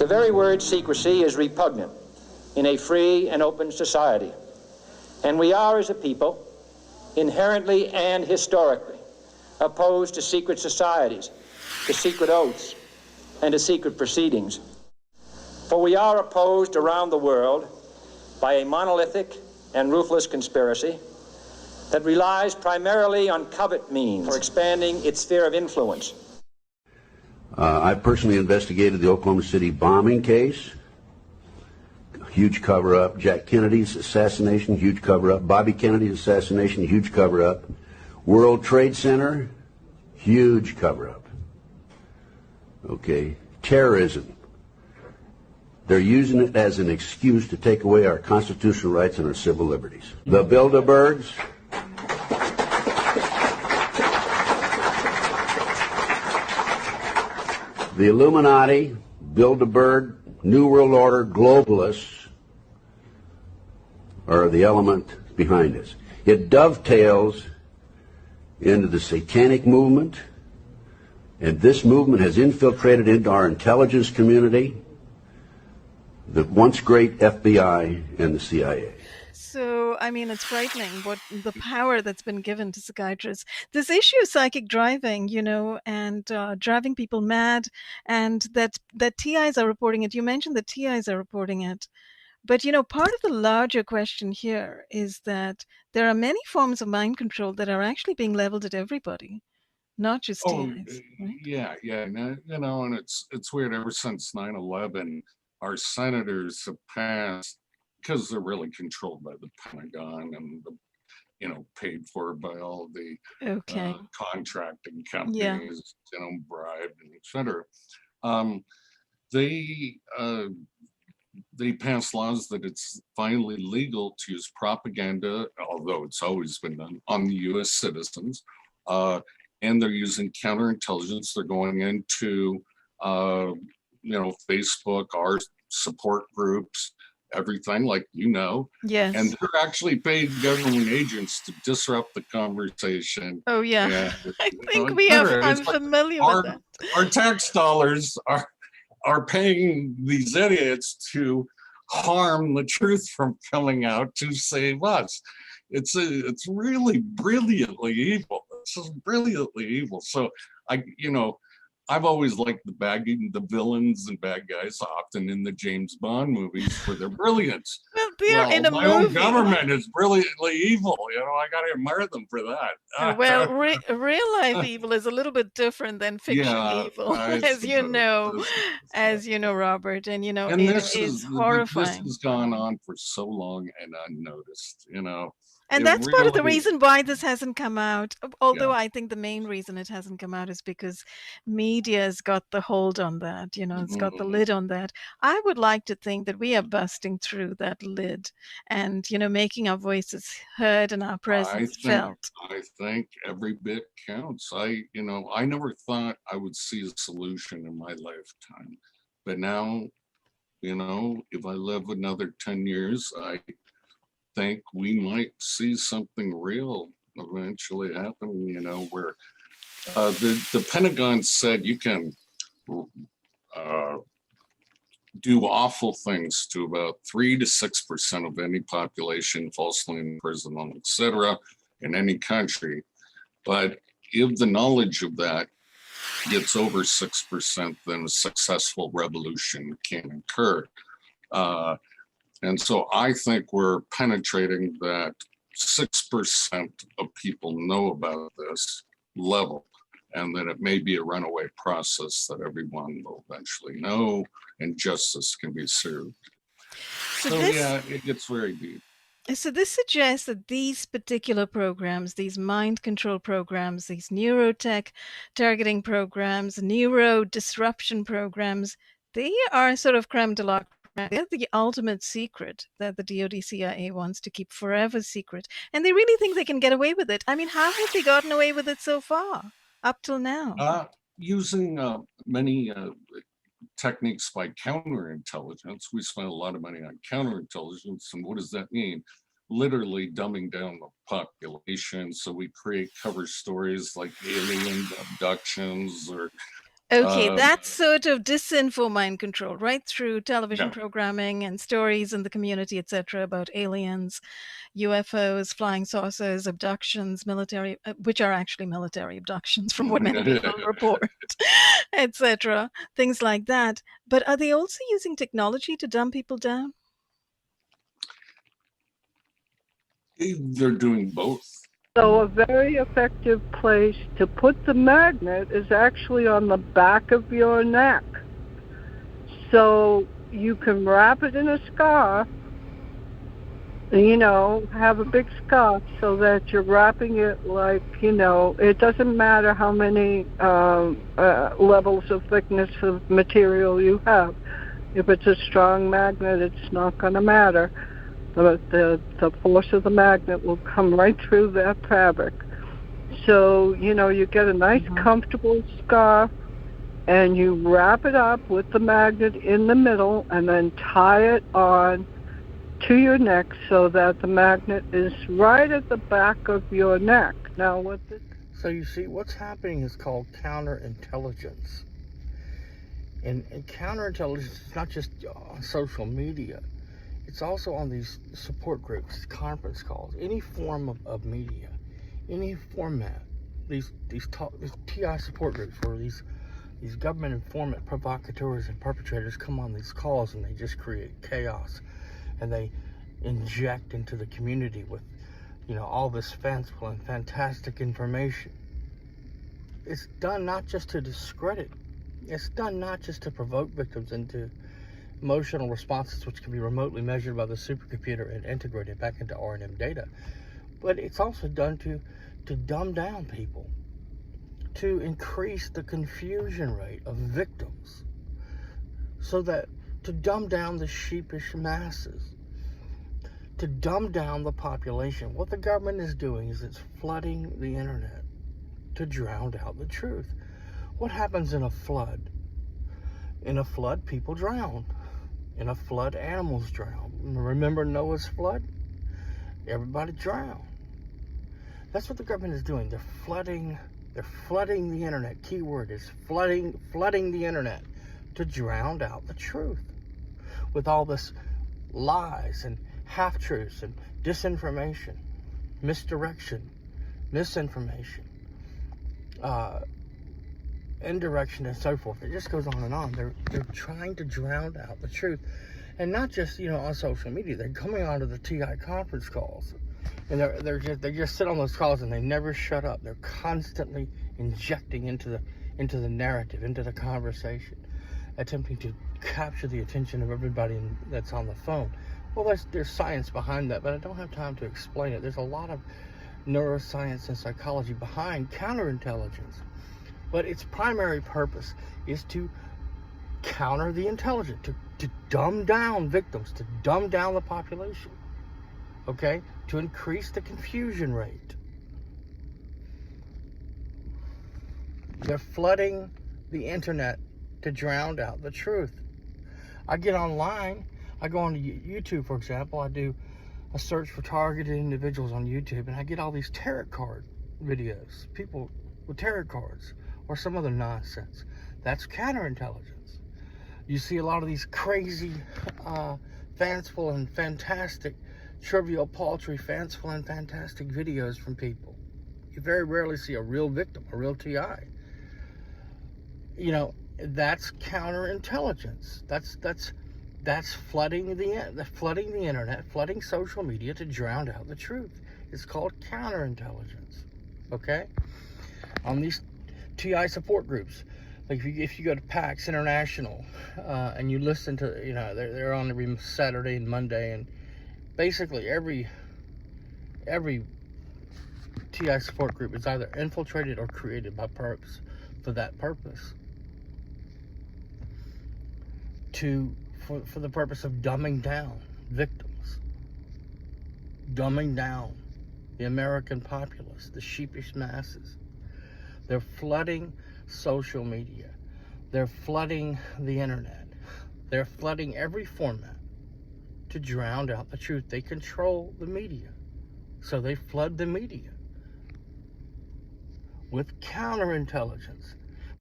The very word secrecy is repugnant in a free and open society. And we are, as a people, inherently and historically opposed to secret societies, to secret oaths, and to secret proceedings. For we are opposed around the world by a monolithic and ruthless conspiracy that relies primarily on covert means for expanding its sphere of influence. I personally investigated the Oklahoma City bombing case. Huge cover-up. Jack Kennedy's assassination, huge cover-up. Bobby Kennedy's assassination, huge cover-up. World Trade Center, huge cover-up. Okay. Terrorism. They're using it as an excuse to take away our constitutional rights and our civil liberties. The Bilderbergs. The Illuminati, Bilderberg, New World Order, globalists are the element behind this. It dovetails into the satanic movement, and this movement has infiltrated into our intelligence community, the once great FBI and the CIA. So, I mean, it's frightening what the power that's been given to psychiatrists. This issue of psychic driving, and driving people mad, and that TIs are reporting it. You mentioned that TIs are reporting it. But, part of the larger question here is that there are many forms of mind control that are actually being leveled at everybody, not just TIs. Right? Yeah. And it's weird. Ever since 9/11, our senators have passed, because they're really controlled by the Pentagon and paid for by all of the contracting companies, bribed and et cetera. They passed laws that it's finally legal to use propaganda, although it's always been done, on the U.S. citizens. And they're using counterintelligence. They're going into, Facebook, our support groups, everything, Yes. And they're actually paid government agents to disrupt the conversation. Oh, yeah. And, I think I'm familiar with that. Our tax dollars are paying these idiots to harm the truth from coming out to save us. It's really brilliantly evil. It's just brilliantly evil. So I've always liked the villains and bad guys, often in the James Bond movies, for their brilliance. Well, in a my movie, own government is brilliantly evil. I got to admire them for that. Well, real life evil is a little bit different than fiction evil, as you know, Robert, and it is horrifying. This has gone on for so long and unnoticed. And that's part of the reason why this hasn't come out. Although I think the main reason it hasn't come out is because media's got the hold on that. It's got the lid on that. I would like to think that we are busting through that lid and, making our voices heard and our presence felt. I think every bit counts. I never thought I would see a solution in my lifetime. But now, if I live another 10 years, I think we might see something real eventually happen, where the Pentagon said you can do awful things to about 3 to 6% of any population, falsely imprisoned them, etc., in any country. But if the knowledge of that gets over 6%, then a successful revolution can occur. And so I think we're penetrating that 6% of people know about this level, and that it may be a runaway process that everyone will eventually know and justice can be served. So it gets very deep. So this suggests that these particular programs, these mind control programs, these neurotech targeting programs, neuro disruption programs, they are sort of creme de la creme. They're the ultimate secret that the DoD CIA wants to keep forever secret. And they really think they can get away with it. I mean, how have they gotten away with it so far, up till now? Using many techniques by counterintelligence. We spend a lot of money on counterintelligence. And what does that mean? Literally dumbing down the population. So we create cover stories like alien abductions or Okay, Um, that's sort of disinfo mind control, right? Through television no, programming and stories in the community, etc., about aliens, UFOs, flying saucers, abductions, military, which are actually military abductions from what many people report, etc., things like that. But are they also using technology to dumb people down? they're doing both. So a very effective place to put the magnet is actually on the back of your neck. So you can wrap it in a scarf, have a big scarf so that you're wrapping it like, it doesn't matter how many levels of thickness of material you have. If it's a strong magnet, it's not going to matter. The force of the magnet will come right through that fabric. So, you get a nice comfortable scarf and you wrap it up with the magnet in the middle and then tie it on to your neck so that the magnet is right at the back of your neck. Now, So you see, what's happening is called counterintelligence. And counterintelligence is not just on social media. It's also on these support groups, conference calls, any form of media, any format. These TI support groups where these government informant provocateurs and perpetrators come on these calls and they just create chaos, and they inject into the community with, all this fanciful and fantastic information. It's done not just to discredit. It's done not just to provoke victims into emotional responses which can be remotely measured by the supercomputer and integrated back into R&M data, but it's also done to dumb down people, to increase the confusion rate of victims, so that to dumb down the sheepish masses, to dumb down the population. What the government is doing is it's flooding the internet to drown out the truth. What happens in a flood? In a flood, people drown. In a flood, animals drown. Remember Noah's flood? Everybody drowned. That's what the government is doing. They're flooding the internet. Keyword is flooding the internet to drown out the truth with all this lies and half-truths and disinformation, misdirection, misinformation, indirection, and so forth. It just goes on and on. They're trying to drown out the truth, and not just on social media. They're coming onto the TI conference calls, and they just sit on those calls and they never shut up. They're constantly injecting into the narrative, into the conversation, attempting to capture the attention of everybody that's on the phone. Well, there's science behind that, but I don't have time to explain it. There's a lot of neuroscience and psychology behind counterintelligence. But its primary purpose is to counter the intelligent, to dumb down victims, to dumb down the population, okay? To increase the confusion rate. They're flooding the internet to drown out the truth. I get online, I go on to YouTube, for example, I do a search for targeted individuals on YouTube, and I get all these tarot card videos, people with tarot cards, or some other nonsense. That's counterintelligence. You see a lot of these crazy, fanciful and fantastic, trivial, paltry, fanciful and fantastic videos from people. You very rarely see a real victim, a real TI. That's counterintelligence. That's flooding the internet, flooding social media to drown out the truth. It's called counterintelligence. Okay? On these TI support groups, like if you go to PAX International and you listen to, they're on every Saturday and Monday, and basically every TI support group is either infiltrated or created by perps for that purpose, for the purpose of dumbing down victims, dumbing down the American populace, the sheepish masses. They're flooding social media. They're flooding the internet. They're flooding every format to drown out the truth. They control the media, so they flood the media with counterintelligence.